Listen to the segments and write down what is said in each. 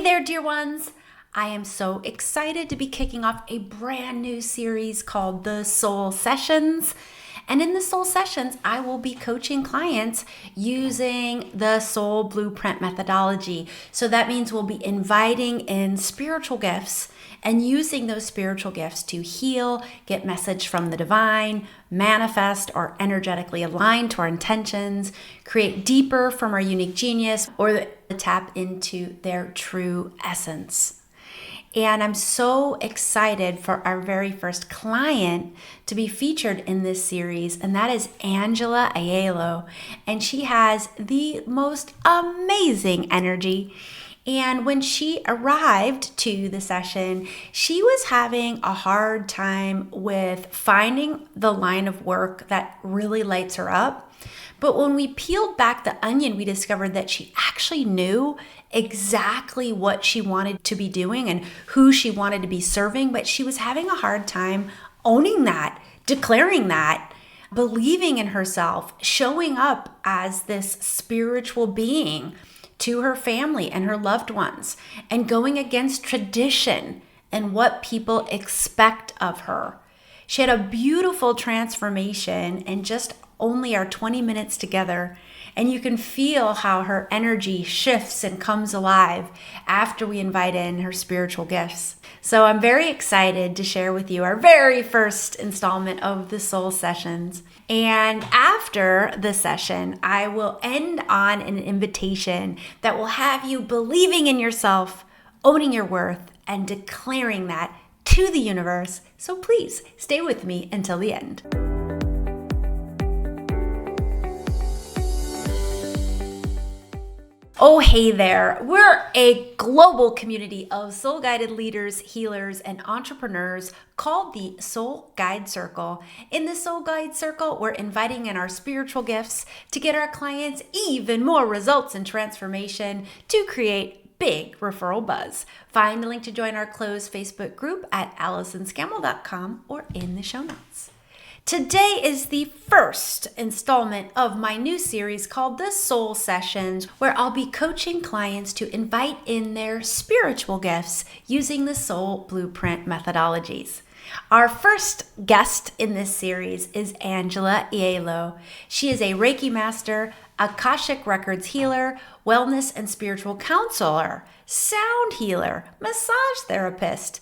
there, dear ones. I am so excited to be kicking off a brand new series called the Soul Sessions. And in the Soul Sessions, I will be coaching clients using the Soul Blueprint methodology. So that means we'll be inviting in spiritual gifts and using those spiritual gifts to heal, get message from the divine, manifest or energetically align to our intentions, create deeper from our unique genius, or tap into their true essence. And I'm so excited for our very first client to be featured in this series, and that is Angela Aiello. And she has the most amazing energy. And when she arrived to the session, she was having a hard time with finding the line of work that really lights her up. But when we peeled back the onion, we discovered that she actually knew exactly what she wanted to be doing and who she wanted to be serving, but she was having a hard time owning that, declaring that, believing in herself, showing up as this spiritual being to her family and her loved ones, and going against tradition and what people expect of her. She had a beautiful transformation in just only our 20 minutes together, and you can feel how her energy shifts and comes alive after we invite in her spiritual gifts. So I'm very excited to share with you our very first installment of the Soul Sessions. And after the session, I will end on an invitation that will have you believing in yourself, owning your worth, and declaring that to the universe. So please stay with me until the end. Oh, hey there. We're a global community of soul-guided leaders, healers, and entrepreneurs called the Soul Guide Circle. In the Soul Guide Circle, we're inviting in our spiritual gifts to get our clients even more results and transformation to create big referral buzz. Find the link to join our closed Facebook group at AllisonScammell.com or in the show notes. Today is the first installment of my new series called the Soul Sessions, where I'll be coaching clients to invite in their spiritual gifts using the Soul Blueprint methodologies. Our first guest in this series is Angela Aiello. She is a Reiki Master, Akashic Records healer, wellness and spiritual counselor, sound healer, massage therapist,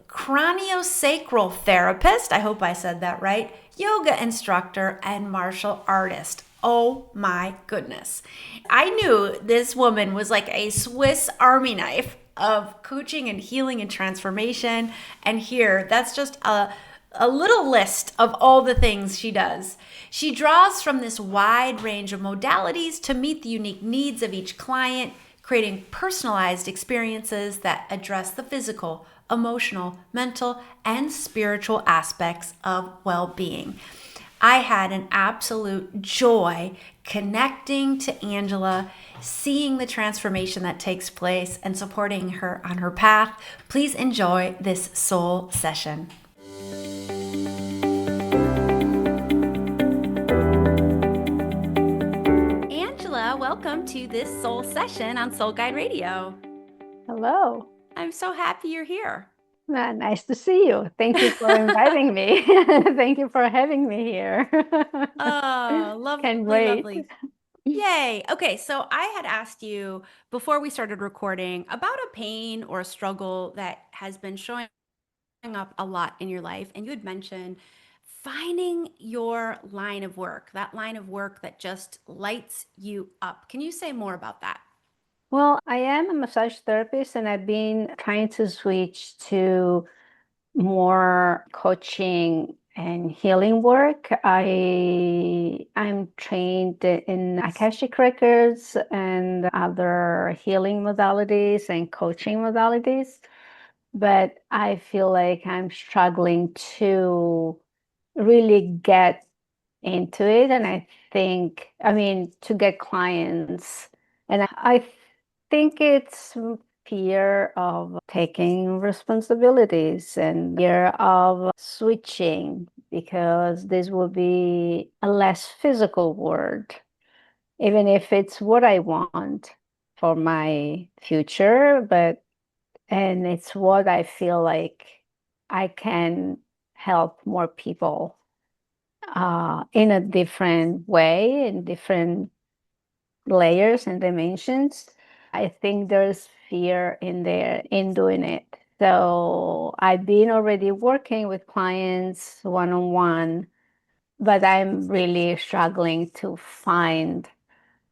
craniosacral therapist, I hope I said that right, yoga instructor, and martial artist. Oh my goodness. I knew this woman was like a Swiss Army knife of coaching and healing and transformation. And here, that's just a little list of all the things she does. She draws from this wide range of modalities to meet the unique needs of each client, creating personalized experiences that address the physical, emotional, mental, and spiritual aspects of well-being. I had an absolute joy connecting to Angela, seeing the transformation that takes place, and supporting her on her path. Please enjoy this soul session. Angela, welcome to this soul session on Soul Guide Radio. Hello. I'm so happy you're here. Nice to see you. Thank you for inviting me. Thank you for having me here. Oh, lovely, Can't wait. lovely. Yay. Okay, so I had asked you before we started recording about a pain or a struggle that has been showing up a lot in your life. And you had mentioned finding your line of work, that line of work that just lights you up. Can you say more about that? Well, I am a massage therapist, and I've been trying to switch to more coaching and healing work. I'm trained in Akashic Records and other healing modalities and coaching modalities, but I feel like I'm struggling to really get into it. And to get clients. And I think it's fear of taking responsibilities and fear of switching, because this will be a less physical word, even if it's what I want. for my future, and it's what I feel like I can help more people in a different way, in different layers and dimensions. I think there's fear in there in doing it. So I've been already working with clients one on one, but I'm really struggling to find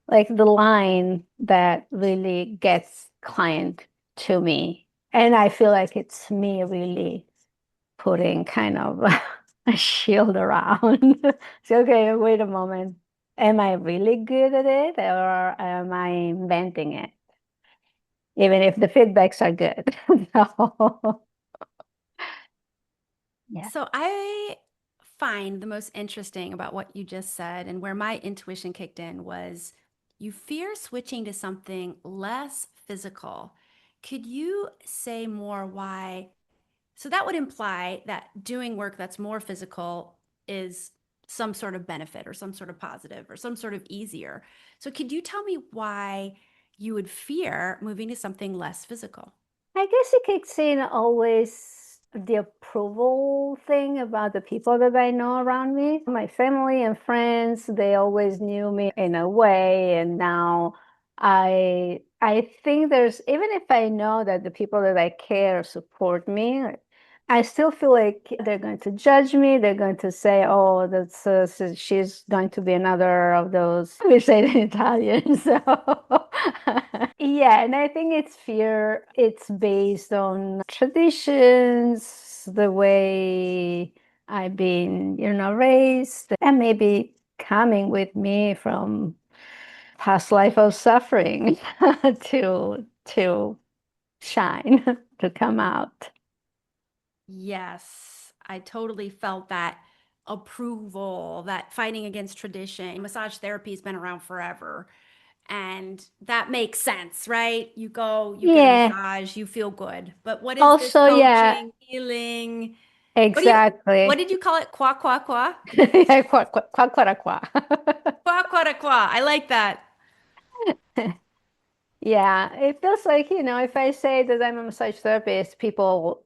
like the line that really gets client to me. And I feel like it's me really putting kind of a shield around. So, okay, wait a moment. Am I really good at it or am I inventing it? Even if the feedbacks are good. So, yeah. So I find the most interesting about what you just said and where my intuition kicked in was you fear switching to something less physical. Could you say more why? So that would imply that doing work that's more physical is some sort of benefit or some sort of positive or some sort of easier. So could you tell me why you would fear moving to something less physical? I guess it kicks in always the approval thing about the people that I know around me. My family and friends, they always knew me in a way. And now I think there's, even if I know that the people that I care support me, I still feel like they're going to judge me. They're going to say, "Oh, she's going to be another of those." We say it in Italian, so yeah. And I think it's fear. It's based on traditions, the way I've been, raised, and maybe coming with me from past life of suffering to shine, to come out. Yes, I totally felt that approval, that fighting against tradition. Massage therapy has been around forever. And that makes sense, right? You go, you get a Yeah. massage, you feel good. But what is this Also, yeah, coaching, healing? What exactly. did you call it? Qua, qua, qua? Yeah, qua. Qua, qua, qua. I like that. Yeah, it feels like, if I say that I'm a massage therapist, people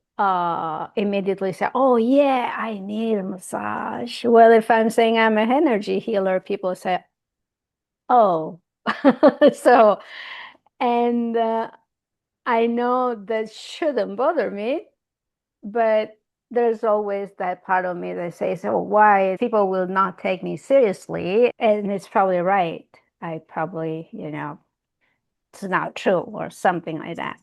immediately say, "Oh yeah, I need a massage." Well, if I'm saying I'm an energy healer, people say, "Oh." So, and I know that shouldn't bother me, but there's always that part of me that says, "Oh, why people will not take me seriously?" And it's probably right. I probably, it's not true or something like that.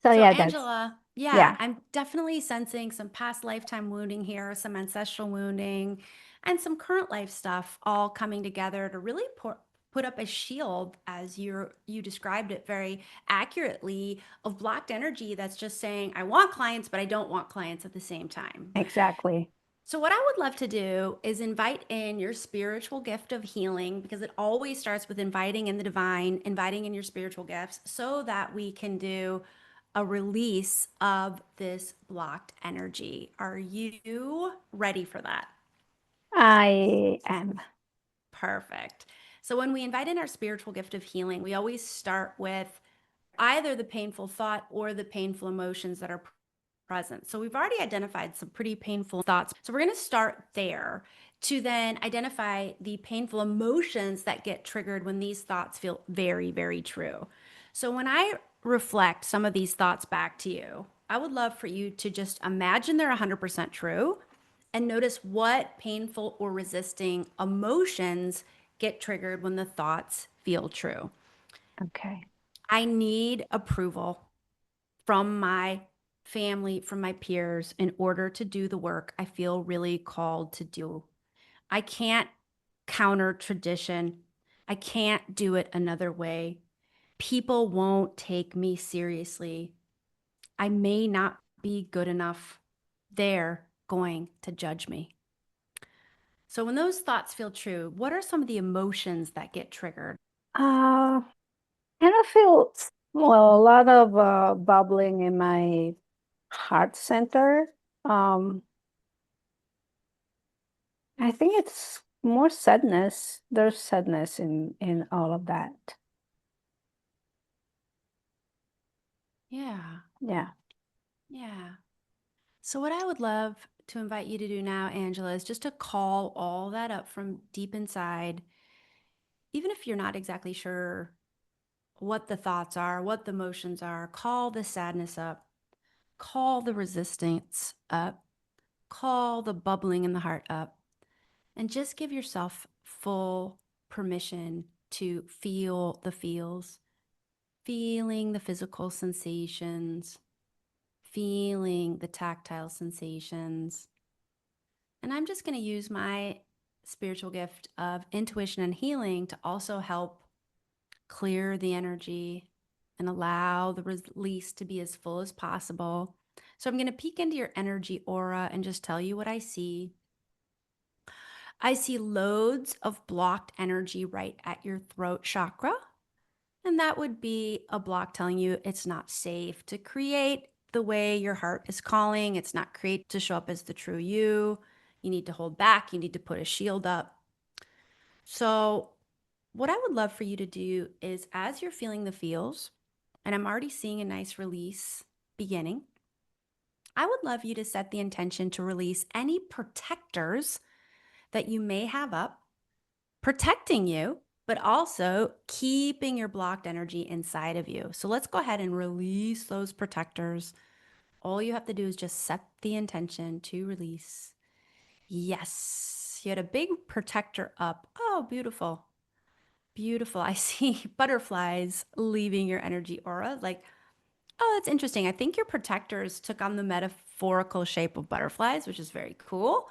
So So, yeah, Angela, yeah, yeah, I'm definitely sensing some past lifetime wounding here, some ancestral wounding, and some current life stuff all coming together to really put up a shield, as you described it very accurately, of blocked energy that's just saying, I want clients, but I don't want clients at the same time. exactly. So, what I would love to do is invite in your spiritual gift of healing because it always starts with inviting in the divine, inviting in your spiritual gifts so that we can do a release of this blocked energy. Are you ready for that? I am. Perfect. So, when we invite in our spiritual gift of healing, we always start with either the painful thought or the painful emotions that are present. So we've already identified some pretty painful thoughts. So we're going to start there to then identify the painful emotions that get triggered when these thoughts feel very, very true. So when I reflect some of these thoughts back to you, I would love for you to just imagine they're 100% true and notice what painful or resisting emotions get triggered when the thoughts feel true. Okay. I need approval from my family, from my peers, in order to do the work I feel really called to do. I can't counter tradition. I can't do it another way. People won't take me seriously. I may not be good enough. They're going to judge me. So, when those thoughts feel true, what are some of the emotions that get triggered? Uh, and I feel, well, a lot of bubbling in my heart center. Um, I think it's more sadness. There's sadness in all of that. Yeah. Yeah. Yeah. So, what I would love to invite you to do now, Angela, is just to call all that up from deep inside, even if you're not exactly sure what the thoughts are, what the emotions are, call the sadness up, call the resistance up, call the bubbling in the heart up, and just give yourself full permission to feel the feels, feeling the physical sensations, feeling the tactile sensations. And I'm just going to use my spiritual gift of intuition and healing to also help clear the energy and allow the release to be as full as possible. So I'm going to peek into your energy aura and just tell you what I see. I see loads of blocked energy right at your throat chakra. And that would be a block telling you it's not safe to create the way your heart is calling. It's not created to show up as the true you. You need to hold back. You need to put a shield up. So, what I would love for you to do is as you're feeling the feels, and I'm already seeing a nice release beginning, I would love you to set the intention to release any protectors that you may have up, protecting you, but also keeping your blocked energy inside of you. So let's go ahead and release those protectors. All you have to do is just set the intention to release. Yes, you had a big protector up. Oh, beautiful. Beautiful. I see butterflies leaving your energy aura. Like, oh, that's interesting. I think your protectors took on the metaphorical shape of butterflies, which is very cool.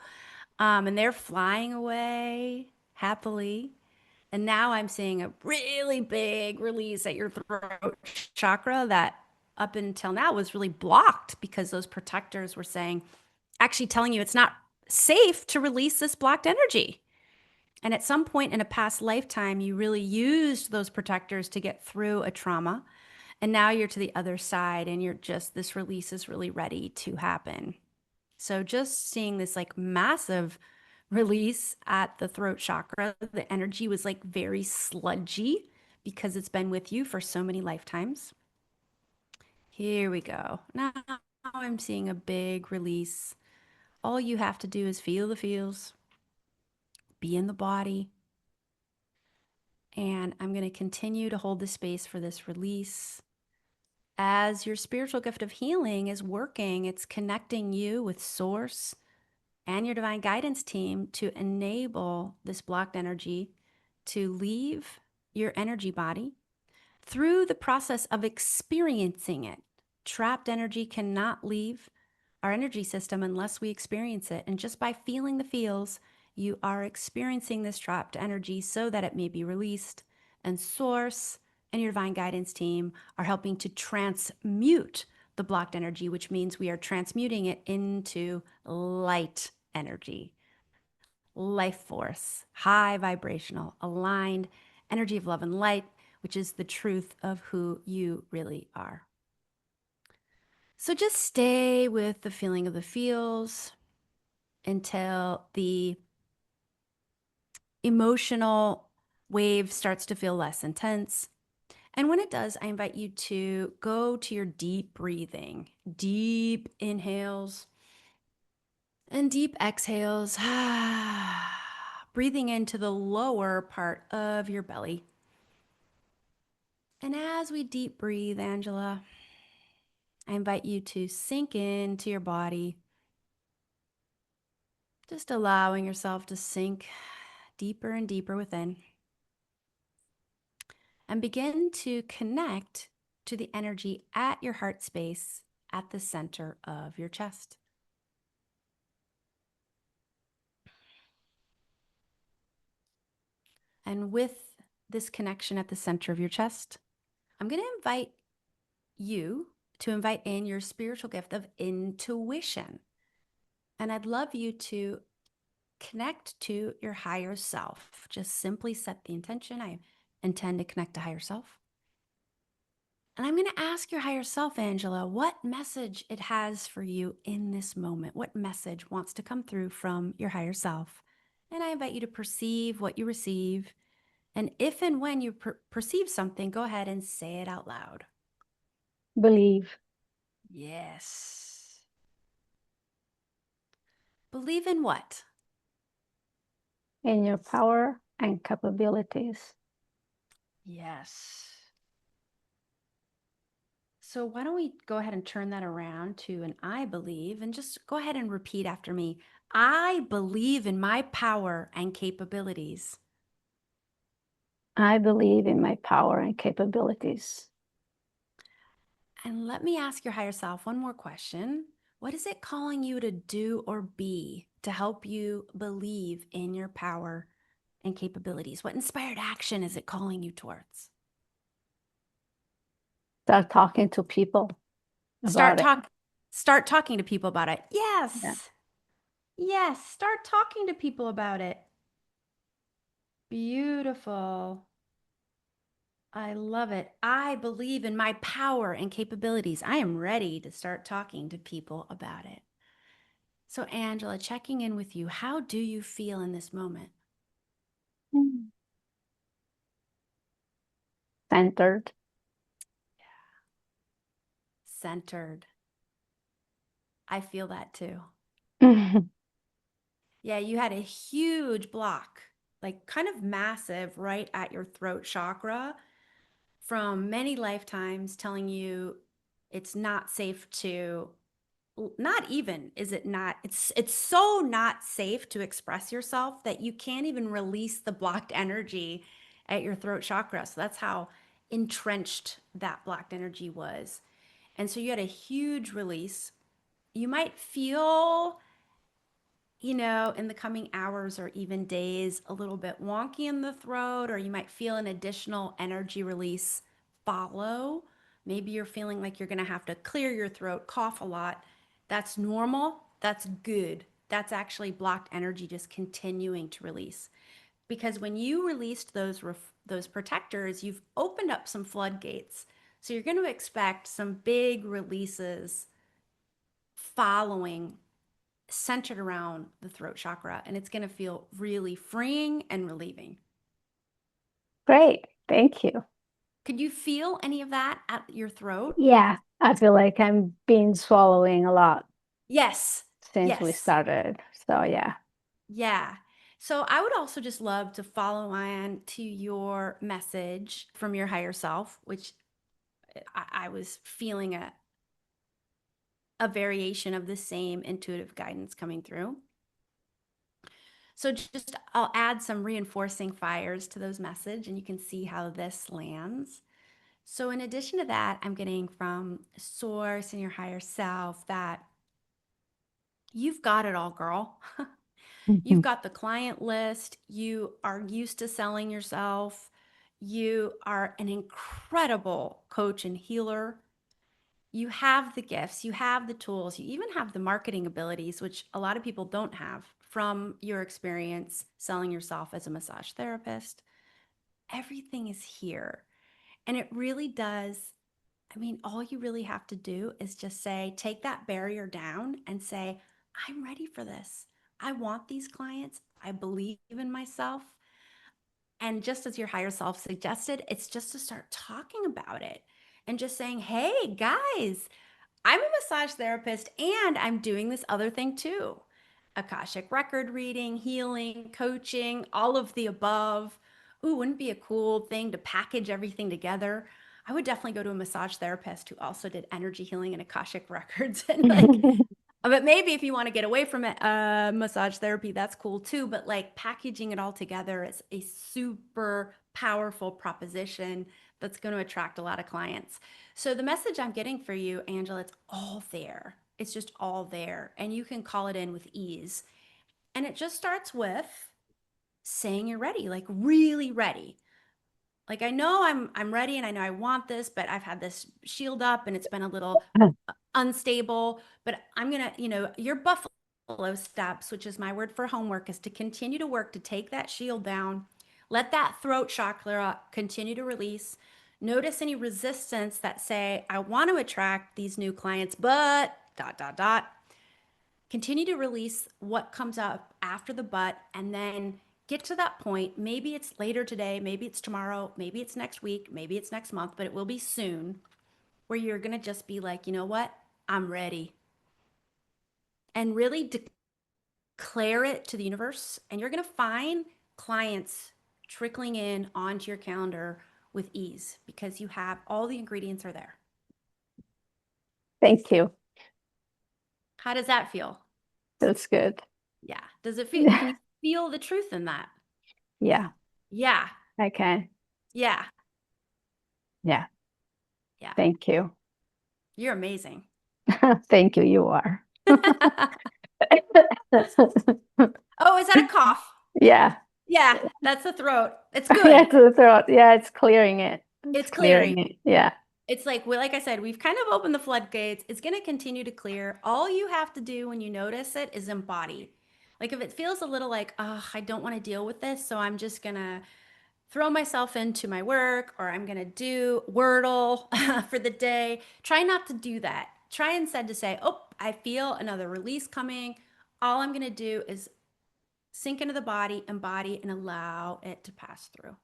And they're flying away happily. And now I'm seeing a really big release at your throat chakra that up until now was really blocked because those protectors were saying, actually telling you it's not safe to release this blocked energy. And at some point in a past lifetime, you really used those protectors to get through a trauma. And now you're to the other side and you're just, this release is really ready to happen. So just seeing this like massive release at the throat chakra, the energy was like very sludgy because it's been with you for so many lifetimes. Here we go. Now I'm seeing a big release. All you have to do is feel the feels, be in the body. And I'm going to continue to hold the space for this release. As your spiritual gift of healing is working, it's connecting you with Source and your divine guidance team to enable this blocked energy to leave your energy body through the process of experiencing it. Trapped energy cannot leave our energy system unless we experience it. And just by feeling the feels, you are experiencing this trapped energy so that it may be released. And Source and your divine guidance team are helping to transmute the blocked energy, which means we are transmuting it into light energy, life force, high vibrational, aligned energy of love and light, which is the truth of who you really are. So just stay with the feeling of the feels until the emotional wave starts to feel less intense. And when it does, I invite you to go to your deep breathing, deep inhales and deep exhales. Breathing into the lower part of your belly. And as we deep breathe, Angela, I invite you to sink into your body, just allowing yourself to sink deeper and deeper within. And begin to connect to the energy at your heart space at the center of your chest. And with this connection at the center of your chest, I'm going to invite you to invite in your spiritual gift of intuition. And I'd love you to connect to your higher self. Just simply set the intention. I intend to connect to higher self. And I'm going to ask your higher self, Angela, what message it has for you in this moment. What message wants to come through from your higher self? And I invite you to perceive what you receive. And if and when you perceive something, go ahead and say it out loud. Believe Yes. Believe in what? in your power and capabilities. Yes. So why don't we go ahead and turn that around to an I believe and just go ahead and repeat after me. I believe in my power and capabilities. I believe in my power and capabilities. And let me ask your higher self one more question. What is it calling you to do or be to help you believe in your power and capabilities? What inspired action is it calling you towards? Start talking to people Start about it. talk start talking to people about it. Yeah. Yes. Yes, start talking to people about it. Beautiful. I love it. I believe in my power and capabilities. I am ready to start talking to people about it. So, Angela, checking in with you, how do you feel in this moment? Mm. Centered. Centered. I feel that too. Mhm. Yeah, you had a huge block, like kind of massive, right at your throat chakra from many lifetimes telling you it's not safe to not even is it not it's so not safe to express yourself that you can't even release the blocked energy at your throat chakra. So that's how entrenched that blocked energy was. And so you had a huge release. You might feel, in the coming hours or even days, a little bit wonky in the throat, or you might feel an additional energy release follow. Maybe you're feeling like you're going to have to clear your throat, cough a lot. That's normal. That's good. That's actually blocked energy just continuing to release. Because when you released those protectors, you've opened up some floodgates. So you're going to expect some big releases following centered around the throat chakra, and it's going to feel really freeing and relieving. Great. Thank you. Could you feel any of that at your throat? Yeah, I feel like I'm been swallowing a lot Yes. since we Yes. started. So yeah. Yeah. So I would also just love to follow on to your message from your higher self, which I was feeling a variation of the same intuitive guidance coming through. So just I'll add some reinforcing fires to those message and you can see how this lands. So, in addition to that, I'm getting from Source and your higher self that you've got it all, girl. You've Mhm. got the client list. You are used to selling yourself. You are an incredible coach and healer. You have the gifts, you have the tools, you even have the marketing abilities, which a lot of people don't have from your experience selling yourself as a massage therapist. Everything is here. And it really does. I mean, all you really have to do is just say, take that barrier down and say, I'm ready for this. I want these clients. I believe in myself. And just as your higher self suggested, it's just to start talking about it and just saying, hey, guys, I'm a massage therapist and I'm doing this other thing too. Akashic record reading, healing, coaching, all of the above. Ooh, wouldn't it be a cool thing to package everything together? I would definitely go to a massage therapist who also did energy healing and Akashic records and but maybe if you want to get away from it, massage therapy, that's cool too. But like packaging it all together is a super powerful proposition that's going to attract a lot of clients. So the message I'm getting for you, Angela, it's all there. It's just all there. And you can call it in with ease. And it just starts with saying you're ready, like really ready. Like I know I'm ready and I know I want this, but I've had this shield up and it's been a little unstable, but I'm going to, your buffalo steps, which is my word for homework, is to continue to work to take that shield down. Let that throat chakra continue to release. Notice any resistance that say, I want to attract these new clients, but dot, dot, dot. Continue to release what comes up after the but, and then get to that point. Maybe it's later today, maybe it's tomorrow, maybe it's next week, maybe it's next month, but it will be soon where you're going to just be like, you know what? I'm ready. And really declare it to the universe. And you're going to find clients trickling in onto your calendar with ease because you have all the ingredients are there. Thank you. How does that feel? That's good. Yeah. Does it feel, can you feel the truth in that? Yeah, Yeah. I can. Yeah. Yeah. Yeah. Thank you. You're amazing. Thank you. You are. Oh, is that a cough? Yeah. Yeah, that's the throat. It's Yeah, good. to the throat. Yeah, it's clearing it. It's It's clearing clearing. it. Yeah. It's like, well, like I said, we've kind of opened the floodgates. It's going to continue to clear. All you have to do when you notice it is embody. Like if it feels a little like, oh, I don't want to deal with this, so I'm just going to throw myself into my work or I'm going to do Wordle for the day. Try not to do that. Try instead to say, oh, I feel another release coming. All I'm going to do is sink into the body, embody, and allow it to pass through.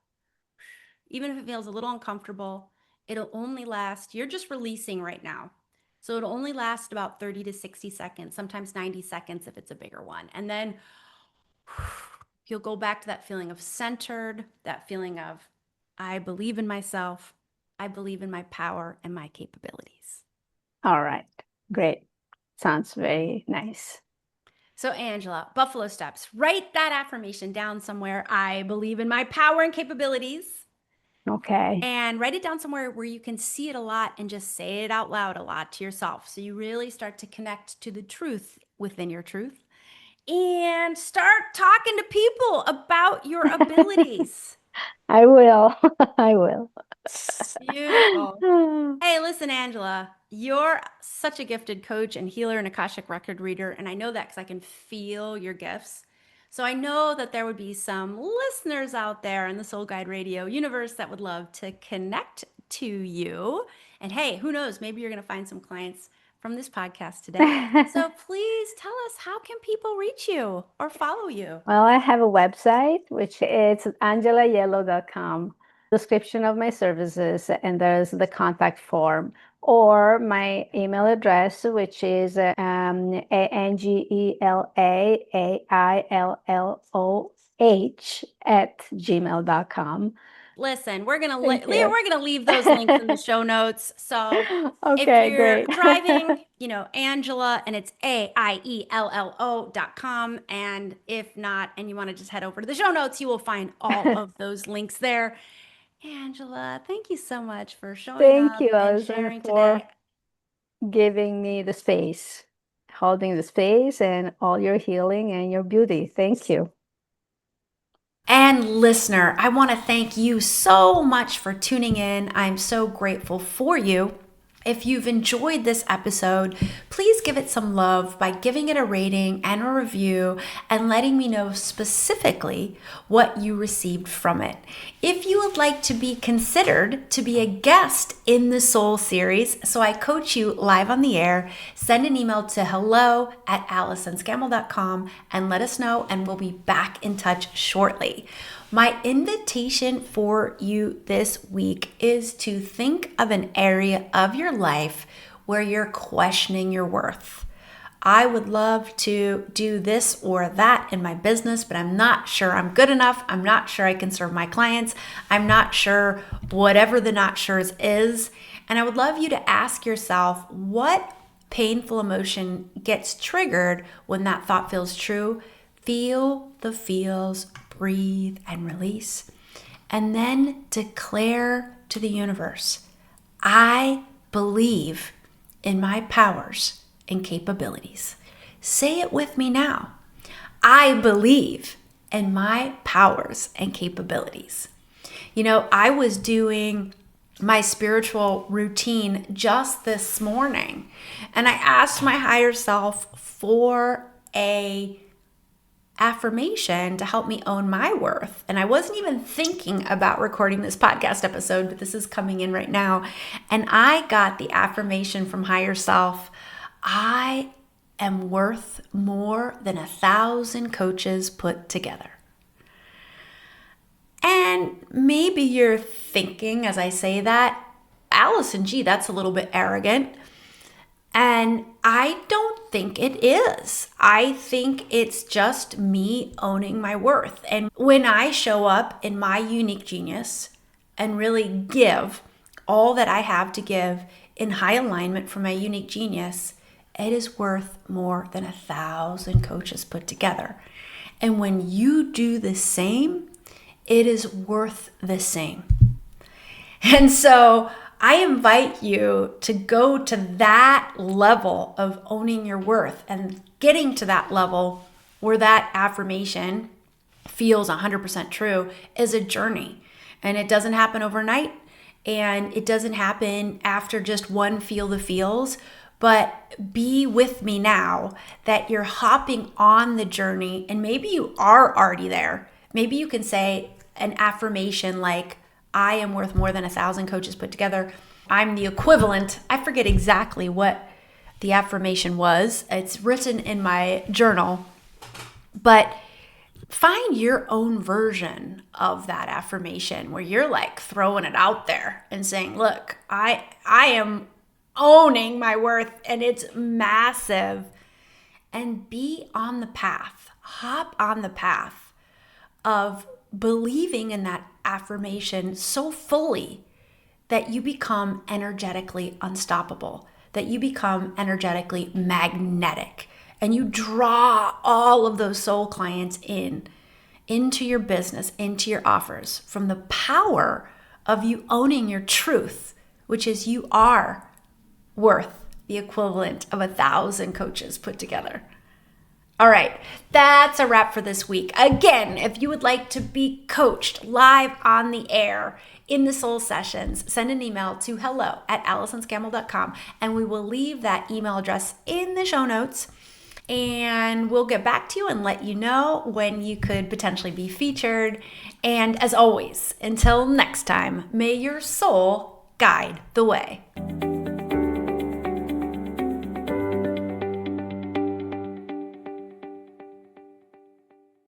Even if it feels a little uncomfortable, it'll only last, you're just releasing right now. So it'll only last about 30 to 60 seconds, sometimes 90 seconds if it's a bigger one. And then you'll go back to that feeling of centered, that feeling of, I believe in myself, I believe in my power and my capabilities. All right. Great. Sounds very nice. So, Angela, Buffalo Steps, write that affirmation down somewhere. I believe in my power and capabilities. Okay. And write it down somewhere where you can see it a lot and just say it out loud a lot to yourself. So you really start to connect to the truth within your truth and start talking to people about your abilities. I will. I will. Beautiful. Hey, listen, Angela, you're such a gifted coach and healer and Akashic record reader. And I know that because I can feel your gifts. So I know that there would be some listeners out there in the Soul Guide Radio universe that would love to connect to you. And hey, who knows? Maybe you're going to find some clients from this podcast today. So please tell us, how can people reach you or follow you? Well, I have a website, which is angelaaiello.com. Description of my services, and there's the contact form, or my email address, which is angelailloh@gmail.com. Listen, we're Thank you. gonna leave those links in the show notes. So if Okay, you're great. driving, Angela, and it's AIELLO.com. And if not, and you want to just head over to the show notes, you will find all of those links there. Angela, thank you so much for showing Thank up you, and Alison, sharing for today. giving me the space, holding the space, and all your healing and your beauty. Thank you. And listener, I want to thank you so much for tuning in. I'm so grateful for you. If you've enjoyed this episode, please give it some love by giving it a rating and a review and letting me know specifically what you received from it. If you would like to be considered to be a guest in the Soul series, so I coach you live on the air, send an email to hello@alisonscammell.com and let us know, and we'll be back in touch shortly. My invitation for you this week is to think of an area of your life where you're questioning your worth. I would love to do this or that in my business, but I'm not sure I'm good enough. I'm not sure I can serve my clients. I'm not sure whatever the not sures is. And I would love you to ask yourself, what painful emotion gets triggered when that thought feels true? Feel the feels, breathe and release. And then declare to the universe, I believe in my powers and capabilities. Say it with me now. I believe in my powers and capabilities. I was doing my spiritual routine just this morning, and I asked my higher self for a affirmation to help me own my worth. And I wasn't even thinking about recording this podcast episode, but this is coming in right now. And I got the affirmation from higher self, I am worth more than 1,000 coaches put together. And maybe you're thinking as I say that, Allison, gee, that's a little bit arrogant. And I don't think it is. I think it's just me owning my worth. And when I show up in my unique genius and really give all that I have to give in high alignment for my unique genius, it is worth more than 1,000 coaches put together. And when you do the same, it is worth the same. And so I invite you to go to that level of owning your worth and getting to that level where that affirmation feels 100% true is a journey. And it doesn't happen overnight, and it doesn't happen after just one feel the feels. But be with me now that you're hopping on the journey, and maybe you are already there. Maybe you can say an affirmation like, I am worth more than 1,000 coaches put together. I'm the equivalent. I forget exactly what the affirmation was. It's written in my journal. But find your own version of that affirmation where you're like throwing it out there and saying, look, I am owning my worth, and it's massive. And be on the path. Hop on the path of believing in that affirmation so fully that you become energetically unstoppable, that you become energetically magnetic, and you draw all of those soul clients into your business, into your offers from the power of you owning your truth, which is you are worth the equivalent of 1,000 coaches put together. All right, that's a wrap for this week. Again, if you would like to be coached live on the air in the soul sessions, send an email to hello@AllisonScammell.com, and we will leave that email address in the show notes, and we'll get back to you and let you know when you could potentially be featured. And as always, until next time, may your soul guide the way.